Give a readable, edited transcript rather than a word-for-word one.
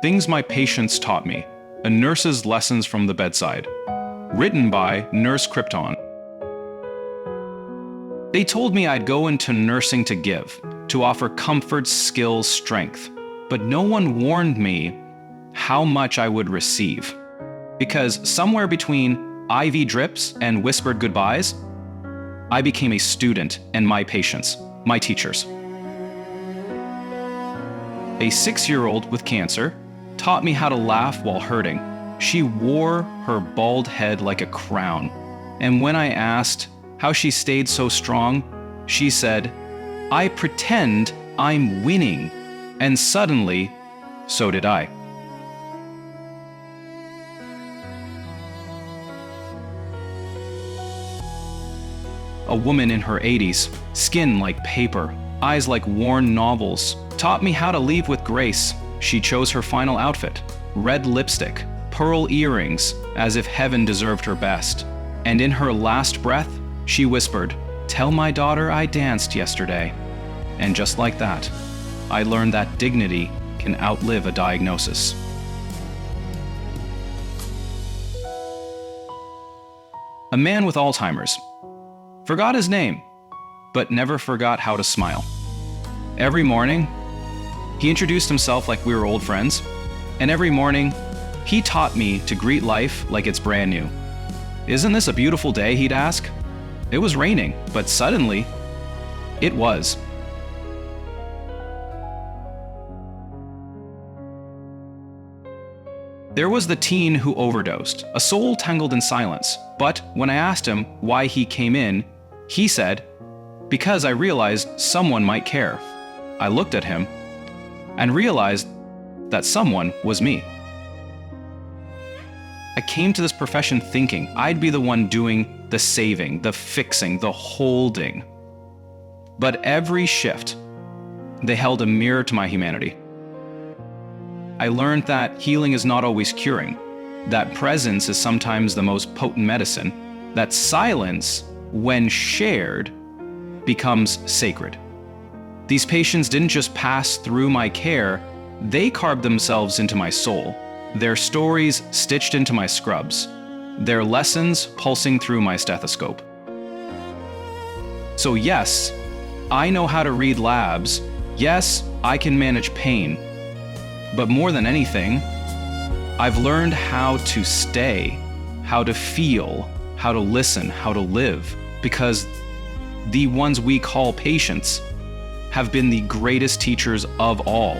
Things My Patients Taught Me, a nurse's lessons from the bedside. Written by Nurse Krypton. They told me I'd go into nursing to give, to offer comfort, skills, strength. But no one warned me how much I would receive. Because somewhere between IV drips and whispered goodbyes, I became a student and my patients, my teachers. A 6-year-old with cancer taught me how to laugh while hurting. She wore her bald head like a crown. And when I asked how she stayed so strong, she said, "I pretend I'm winning." And suddenly, so did I. A woman in her 80s, skin like paper, eyes like worn novels, taught me how to leave with grace. She chose her final outfit, red lipstick, pearl earrings, as if heaven deserved her best. And in her last breath, she whispered, "Tell my daughter I danced yesterday." And just like that, I learned that dignity can outlive a diagnosis. A man with Alzheimer's forgot his name, but never forgot how to smile. Every morning, he introduced himself like we were old friends, and every morning, he taught me to greet life like it's brand new. "Isn't this a beautiful day?" he'd ask. It was raining, but suddenly, it was. There was the teen who overdosed, a soul tangled in silence. But when I asked him why he came in, he said, "Because I realized someone might care." I looked at him and realized that someone was me. I came to this profession thinking I'd be the one doing the saving, the fixing, the holding. But every shift, they held a mirror to my humanity. I learned that healing is not always curing, that presence is sometimes the most potent medicine, that silence, when shared, becomes sacred. These patients didn't just pass through my care, they carved themselves into my soul, their stories stitched into my scrubs, their lessons pulsing through my stethoscope. So yes, I know how to read labs. Yes, I can manage pain. But more than anything, I've learned how to stay, how to feel, how to listen, how to live, because the ones we call patients have been the greatest teachers of all.